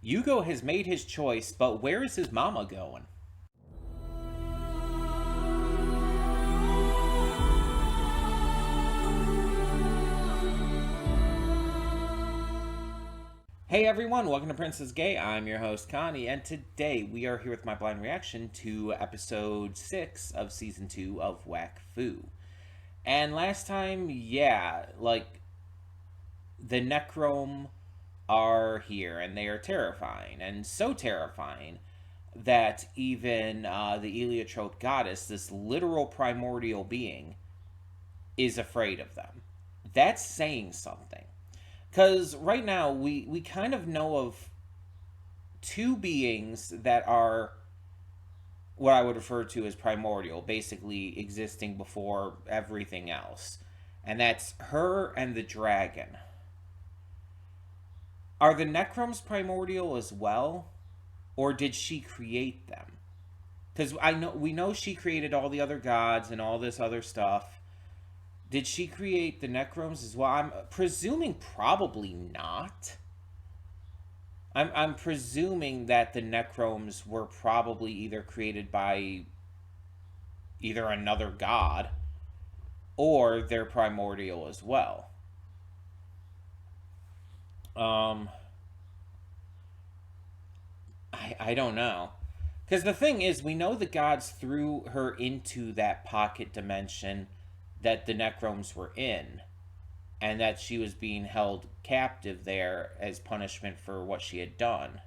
Yugo has made his choice, but where is his mama going? Hey everyone, welcome to Princess Gay. I'm your host Connie, and today we are here with my blind reaction to episode 6 of season 2 of Wakfu. And last time, the Necrome are here, and they are terrifying, and so terrifying that even the Heliotrope goddess, this literal primordial being, is afraid of them. That's saying something. Because right now, we kind of know of two beings that are what I would refer to as primordial, basically existing before everything else. And that's her and the dragon. Are the Necrums primordial as well? Or did she create them? Because we know she created all the other gods and all this other stuff. Did she create the Necrums as well? I'm presuming probably not. I'm presuming that the Necrums were probably either created by either another god or they're primordial as well. I don't know. Because the thing is, we know the gods threw her into that pocket dimension that the Necrums were in, and that she was being held captive there as punishment for what she had done.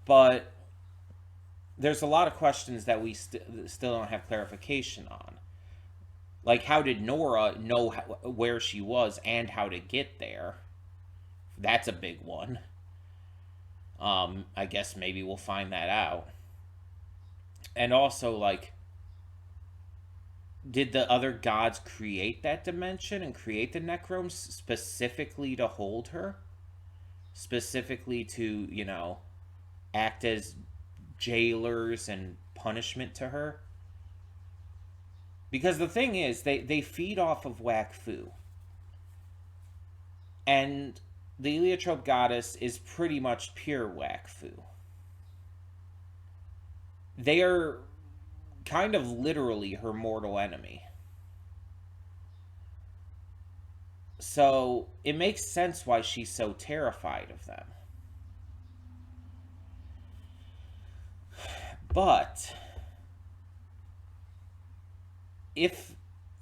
But there's a lot of questions that we still don't have clarification on. Like, how did Nora know where she was and how to get there? That's a big one. I guess maybe we'll find that out. And also, like, did the other gods create that dimension and create the Necrons specifically to hold her? Specifically to, act as jailers and punishment to her? Because the thing is, they feed off of Wakfu. And the Heliotrope goddess is pretty much pure Wakfu. They are kind of literally her mortal enemy. So it makes sense why she's so terrified of them. But if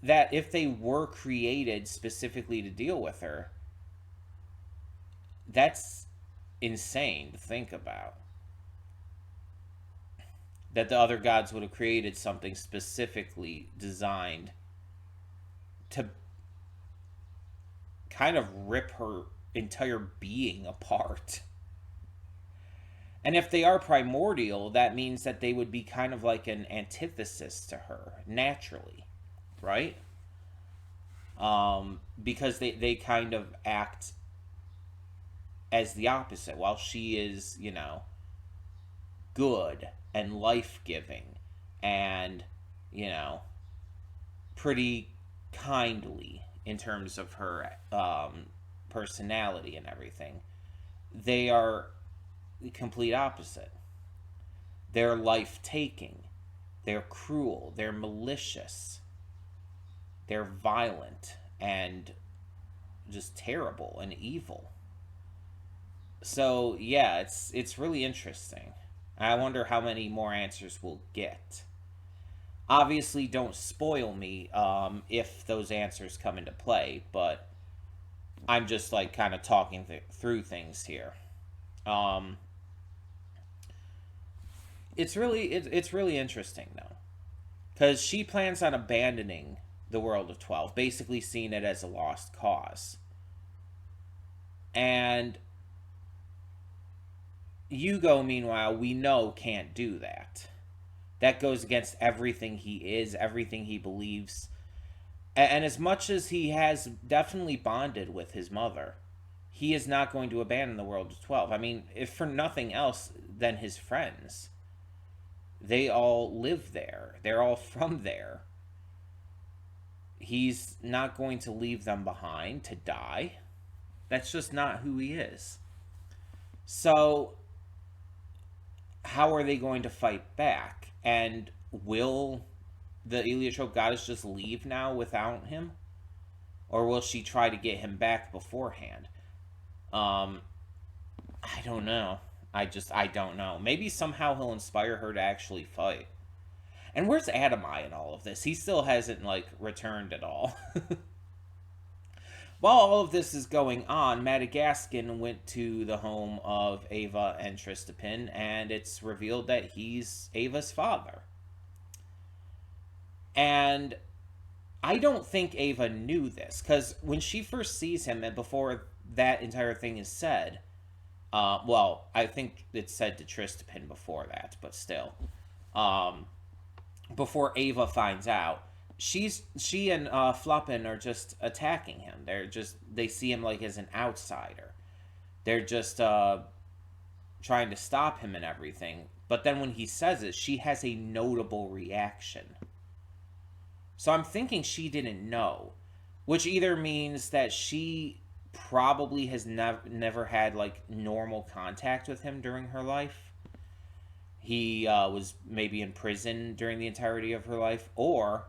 they were created specifically to deal with her, that's insane to think about. That the other gods would have created something specifically designed to kind of rip her entire being apart. And if they are primordial, that means that they would be kind of like an antithesis to her, naturally, right? Because they kind of act as the opposite. While she is, good and life-giving and, pretty kindly in terms of her personality and everything, they are the complete opposite. They're life-taking. They're cruel. They're malicious. They're violent and just terrible and evil. So yeah, it's really interesting. I wonder how many more answers we'll get. Obviously, don't spoil me if those answers come into play, but I'm just like kind of talking through things here. It's really interesting though, because she plans on abandoning the world of 12, basically seeing it as a lost cause. And Yugo, meanwhile, we know can't do that. That goes against everything he is, everything he believes. And as much as he has definitely bonded with his mother, he is not going to abandon the world of 12. I mean, if for nothing else than his friends. They all live there. They're all from there. He's not going to leave them behind to die. That's just not who he is. So, how are they going to fight back? And will the Heliotrope goddess just leave now without him? Or will she try to get him back beforehand? Um, I don't know. I don't know. Maybe somehow he'll inspire her to actually fight. And where's Adamai in all of this? He still hasn't, like, returned at all. While all of this is going on, Madagascan went to the home of Ava and Tristapin, and it's revealed that he's Ava's father. And I don't think Ava knew this, because when she first sees him, and before that entire thing is said, well, I think it's said to Tristapin before that, but still. Before Ava finds out, she and Fluppin are just attacking him. They see him like as an outsider. They're just trying to stop him and everything. But then when he says it, she has a notable reaction. So I'm thinking she didn't know, which either means that she probably has never had like normal contact with him during her life. He was maybe in prison during the entirety of her life, or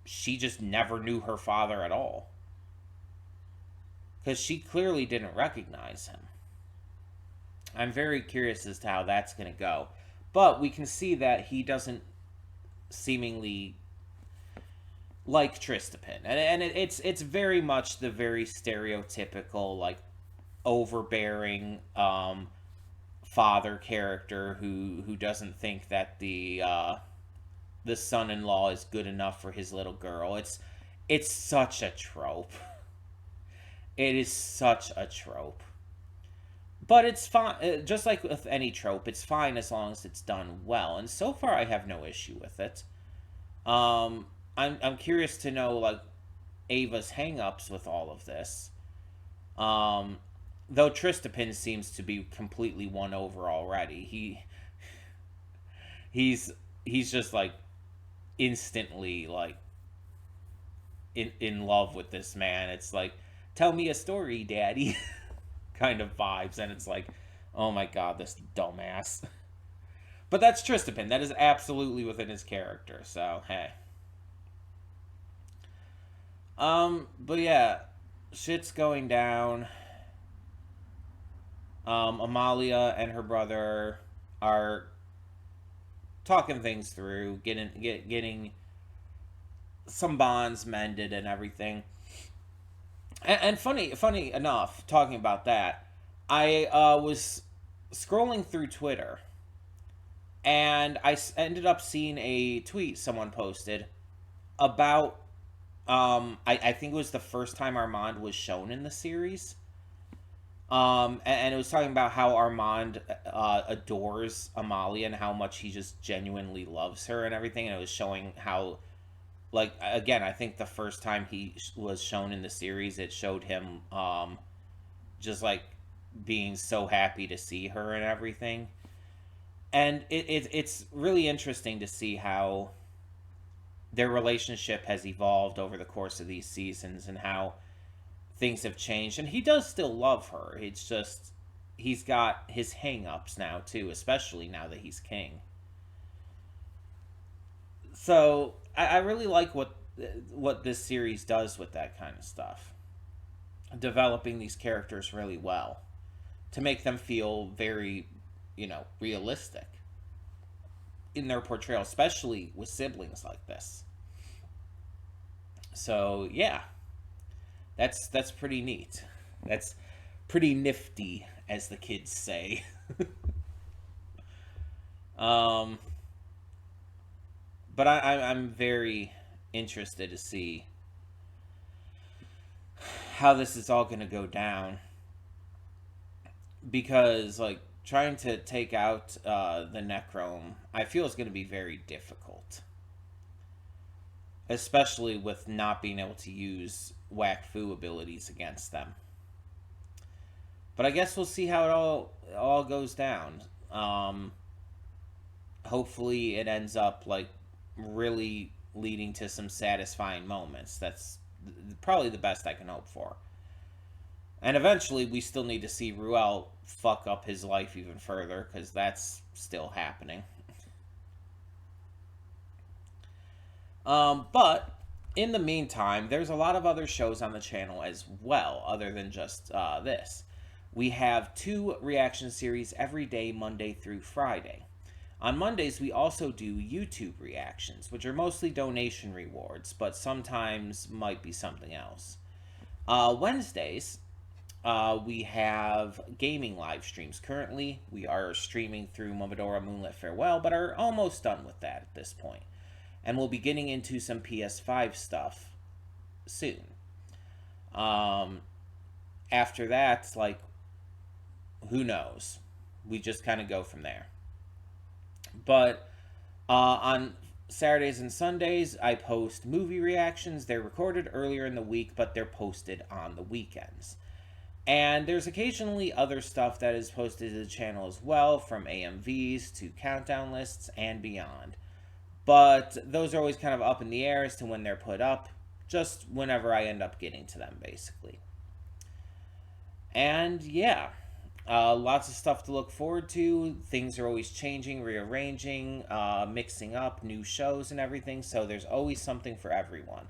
she just never knew her father at all. Because she clearly didn't recognize him. I'm very curious as to how that's going to go. But we can see that he doesn't seemingly like Tristapin. And it's very much the very stereotypical, like, overbearing father character who doesn't think that the son-in-law is good enough for his little girl. It's such a trope. It is such a trope. But it's fine. Just like with any trope, it's fine as long as it's done well. And so far, I have no issue with it. I'm curious to know, like, Ava's hang-ups with all of this. Though Tristapin seems to be completely won over already. He's just like instantly like in love with this man. It's like, tell me a story, daddy, kind of vibes. And it's like, oh my god, this dumbass. But that's Tristapin. That is absolutely within his character. So hey. But yeah, shit's going down. Amalia and her brother are talking things through, getting some bonds mended and everything. And funny enough, talking about that, I was scrolling through Twitter, and I ended up seeing a tweet someone posted about I think it was the first time Armand was shown in the series. And it was talking about how Armand adores Amalia and how much he just genuinely loves her and everything. And it was showing how, like, again, I think the first time he was shown in the series, it showed him just, like, being so happy to see her and everything. And it's really interesting to see how their relationship has evolved over the course of these seasons and how things have changed. And he does still love her. It's just he's got his hang-ups now too, especially now that he's king. So I really like what this series does with that kind of stuff, developing these characters really well to make them feel very, realistic in their portrayal, especially with siblings like this. So yeah, that's pretty neat. That's pretty nifty, as the kids say. But I'm very interested to see how this is all going to go down, because like trying to take out the Necrome, I feel is going to be very difficult, especially with not being able to use Wakfu abilities against them. But I guess we'll see how it all goes down. Hopefully it ends up like really leading to some satisfying moments. That's probably the best I can hope for. And eventually, we still need to see Ruel fuck up his life even further, because that's still happening. But in the meantime, there's a lot of other shows on the channel as well, other than just this. We have 2 reaction series every day, Monday through Friday. On Mondays, we also do YouTube reactions, which are mostly donation rewards, but sometimes might be something else. Wednesdays, we have gaming live streams. Currently, we are streaming through Momodora Moonlit Farewell, but are almost done with that at this point. And we'll be getting into some PS5 stuff soon. Um, After that, like, who knows? We just kind of go from there. But on Saturdays and Sundays, I post movie reactions. They're recorded earlier in the week, but they're posted on the weekends. And there's occasionally other stuff that is posted to the channel as well, from AMVs to countdown lists and beyond. But those are always kind of up in the air as to when they're put up, just whenever I end up getting to them, basically. And yeah, lots of stuff to look forward to. Things are always changing, rearranging, mixing up new shows and everything, so there's always something for everyone.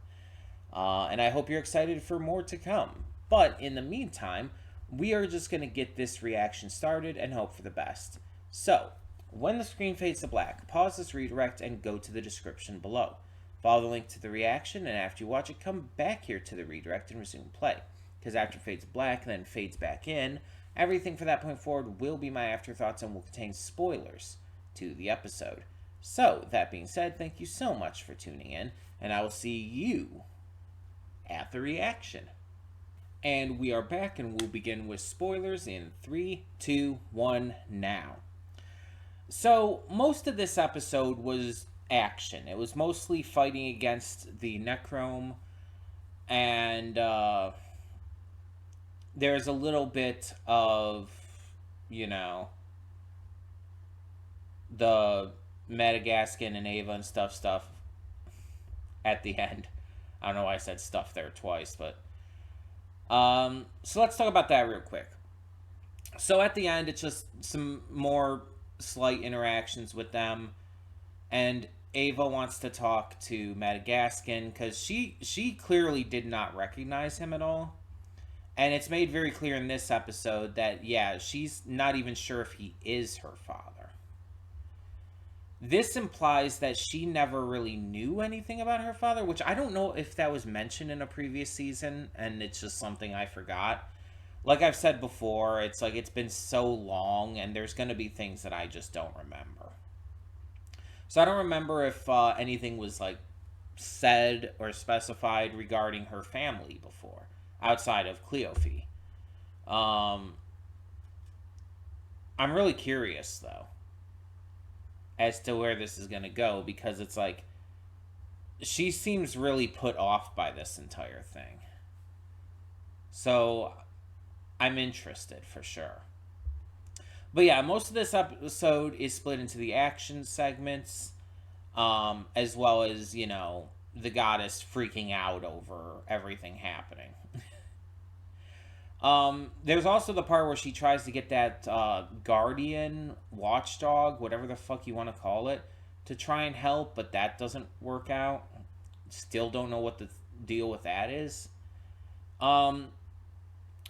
And I hope you're excited for more to come. But in the meantime, we are just going to get this reaction started and hope for the best. So, when the screen fades to black, pause this redirect and go to the description below. Follow the link to the reaction, and after you watch it, come back here to the redirect and resume play. Because after it fades black and then fades back in, everything from that point forward will be my afterthoughts and will contain spoilers to the episode. So, that being said, thank you so much for tuning in, and I will see you at the reaction. And we are back, and we'll begin with spoilers in 3, 2, 1, now. So, most of this episode was action. It was mostly fighting against the Necrome, and there's a little bit of, you know, the Madagascan and Ava and stuff at the end. I don't know why I said stuff there twice, but so let's talk about that real quick. So at the end, it's just some more slight interactions with them, and Ava wants to talk to Madagascan because she clearly did not recognize him at all, and it's made very clear in this episode that yeah, she's not even sure if he is her father. This implies that she never really knew anything about her father, which I don't know if that was mentioned in a previous season, and it's just something I forgot. Like I've said before, it's like it's been so long, and there's going to be things that I just don't remember. So I don't remember if anything was like said or specified regarding her family before, outside of Cleofe. I'm really curious, though, as to where this is going to go, because it's like she seems really put off by this entire thing. So I'm interested for sure. But yeah, most of this episode is split into the action segments, as well as, you know, the goddess freaking out over everything happening. There's also the part where she tries to get that guardian, watchdog, whatever the fuck you want to call it, to try and help, but that doesn't work out. Still don't know what the deal with that is.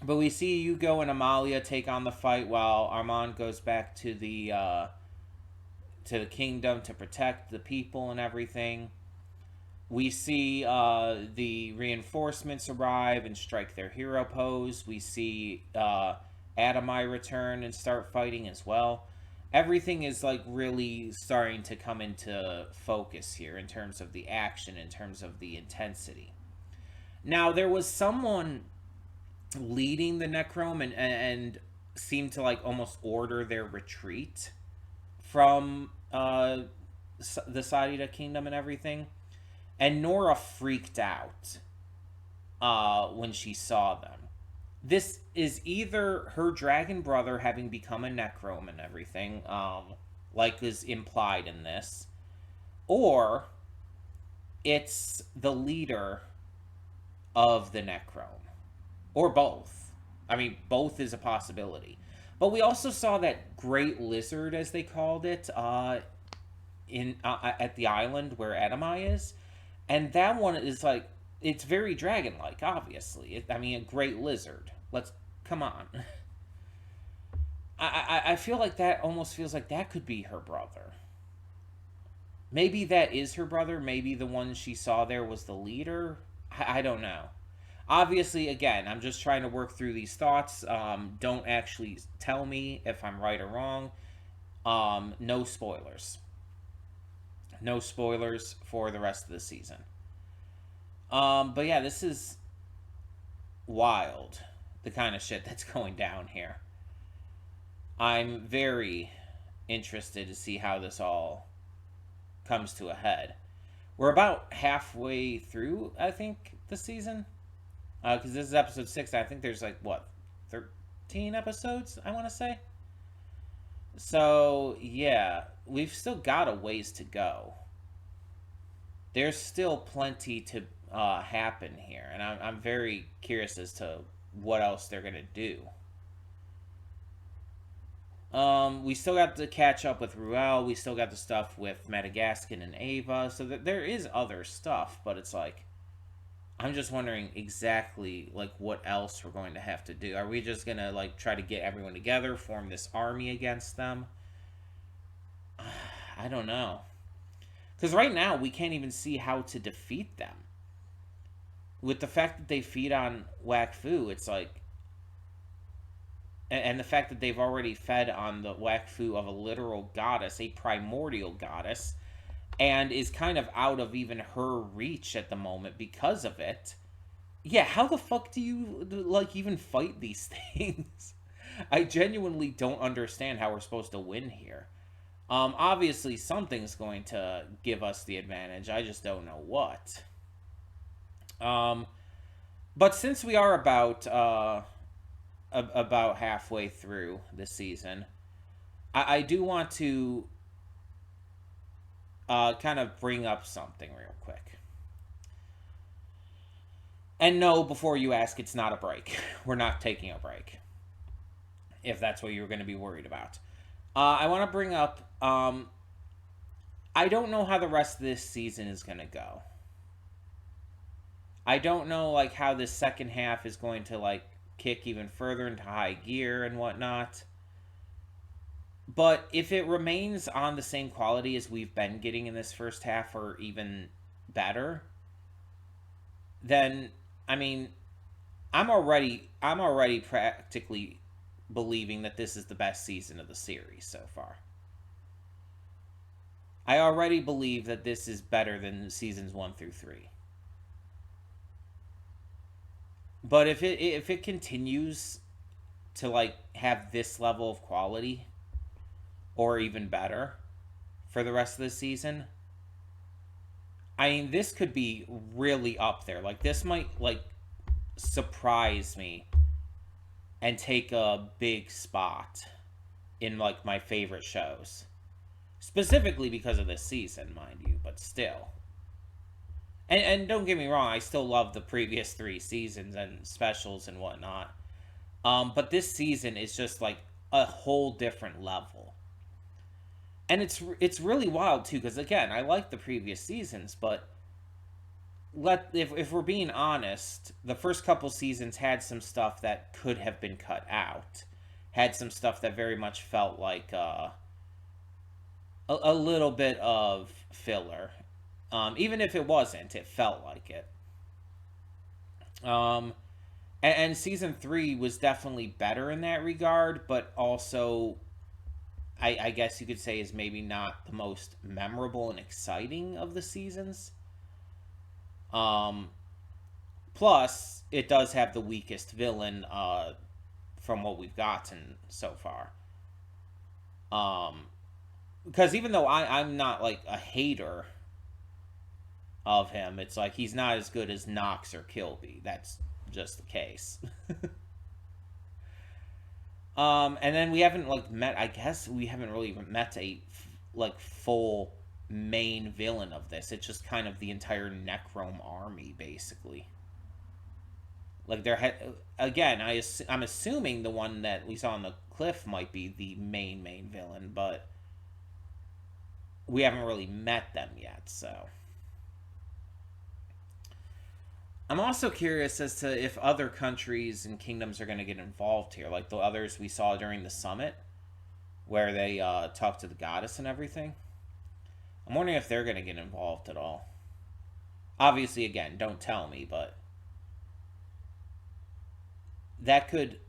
But we see Hugo and Amalia take on the fight while Armand goes back to the kingdom to protect the people and everything. We see the reinforcements arrive and strike their hero pose. We see Adamai return and start fighting as well. Everything is like really starting to come into focus here in terms of the action, in terms of the intensity. Now, there was someone leading the Necrome and seemed to like almost order their retreat from the Sadida kingdom and everything. And Nora freaked out when she saw them. This is either her dragon brother having become a Necrome and everything, like is implied in this, or it's the leader of the Necrome, or both. I mean, both is a possibility. But we also saw that great lizard, as they called it, in at the island where Edamai is, and that one is like it's very dragon-like. Obviously, I mean, a great lizard. Let's come on. I feel like that almost feels like that could be her brother. Maybe that is her brother. Maybe the one she saw there was the leader. I don't know. Obviously, again, I'm just trying to work through these thoughts. Don't actually tell me if I'm right or wrong. No spoilers. No spoilers for the rest of the season. But yeah, this is wild. The kind of shit that's going down here. I'm very interested to see how this all comes to a head. We're about halfway through, I think, the season. Because this is episode 6. I think there's like, what, 13 episodes, I want to say? So, yeah, we've still got a ways to go. There's still plenty to happen here. And I'm very curious as to what else they're going to do. We still got to catch up with Ruel. We still got the stuff with Madagascar and Ava. So there is other stuff, but it's like, I'm just wondering exactly like what else we're going to have to do. Are we just gonna like try to get everyone together, form this army against them? I don't know. Because right now we can't even see how to defeat them. With the fact that they feed on Wakfu, it's like, and the fact that they've already fed on the Wakfu of a literal goddess, a primordial goddess, and is kind of out of even her reach at the moment because of it. Yeah, how the fuck do you, like, even fight these things? I genuinely don't understand how we're supposed to win here. Obviously, something's going to give us the advantage. I just don't know what. But since we are about halfway through the season, I do want to kind of bring up something real quick. And no, before you ask, it's not a break. We're not taking a break. If that's what you were going to be worried about. I want to bring up, I don't know how the rest of this season is going to go. I don't know, like, how this second half is going to, like, kick even further into high gear and whatnot. But if it remains on the same quality as we've been getting in this first half, or even better, then, I mean, I'm already practically believing that this is the best season of the series so far. I already believe that this is better than seasons 1 through 3. But if it continues to like have this level of quality, or even better, for the rest of the season, I mean, this could be really up there. Like, this might like surprise me and take a big spot in like my favorite shows, specifically because of this season, mind you, but still. And don't get me wrong, I still love the previous 3 seasons and specials and whatnot. But this season is just like a whole different level. And it's really wild too, because again, I like the previous seasons, but if we're being honest, the first couple seasons had some stuff that could have been cut out. Had some stuff that very much felt like a little bit of filler. Even if it wasn't, it felt like it. And season 3 was definitely better in that regard, but also, I guess you could say, is maybe not the most memorable and exciting of the seasons. Plus, it does have the weakest villain from what we've gotten so far. Because even though I'm not like a hater of him, it's like he's not as good as Nox or Kilby. That's just the case. And then we haven't like met, I guess we haven't really met a like full main villain of this. It's just kind of the entire Necrome army, basically. Like again, I'm assuming the one that we saw on the cliff might be the main villain, but we haven't really met them yet. So I'm also curious as to if other countries and kingdoms are going to get involved here, like the others we saw during the summit, where they talked to the goddess and everything. I'm wondering if they're going to get involved at all. Obviously, again, don't tell me, but that could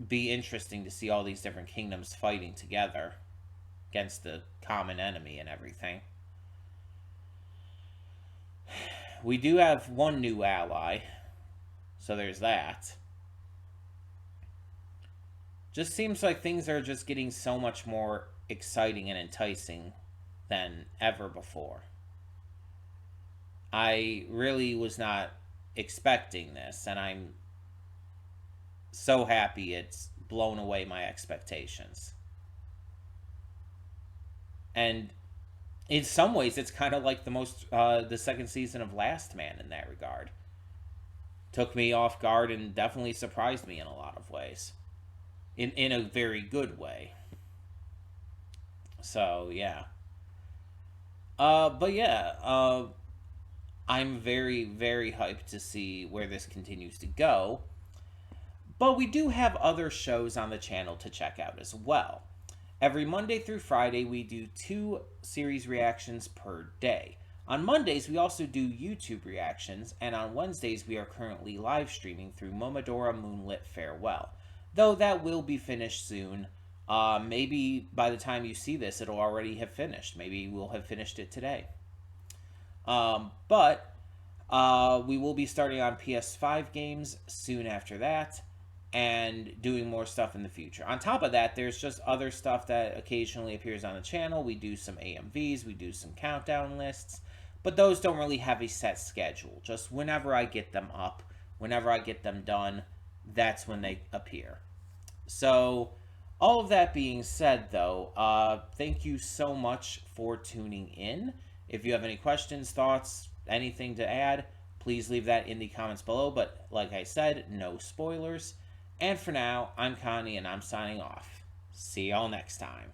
be interesting to see all these different kingdoms fighting together against the common enemy and everything. We do have one new ally, so there's that. Just seems like things are just getting so much more exciting and enticing than ever before. I really was not expecting this, and I'm so happy it's blown away my expectations. And in some ways, it's kind of like the second season of Last Man in that regard. Took me off guard and definitely surprised me in a lot of ways, in a very good way. So yeah, but yeah, I'm very hyped to see where this continues to go. But we do have other shows on the channel to check out as well. Every Monday through Friday, we do 2 series reactions per day. On Mondays, we also do YouTube reactions, and on Wednesdays, we are currently live streaming through Momodora Moonlit Farewell. Though that will be finished soon. Maybe by the time you see this, it'll already have finished. Maybe we'll have finished it today. But we will be starting on PS5 games soon after that, and doing more stuff in the future. On top of that, there's just other stuff that occasionally appears on the channel. We do some AMVs, we do some countdown lists, but those don't really have a set schedule. Just whenever I get them up, whenever I get them done, that's when they appear. So, all of that being said, though, thank you so much for tuning in. If you have any questions, thoughts, anything to add, please leave that in the comments below. But like I said, no spoilers. And for now, I'm Connie, and I'm signing off. See y'all next time.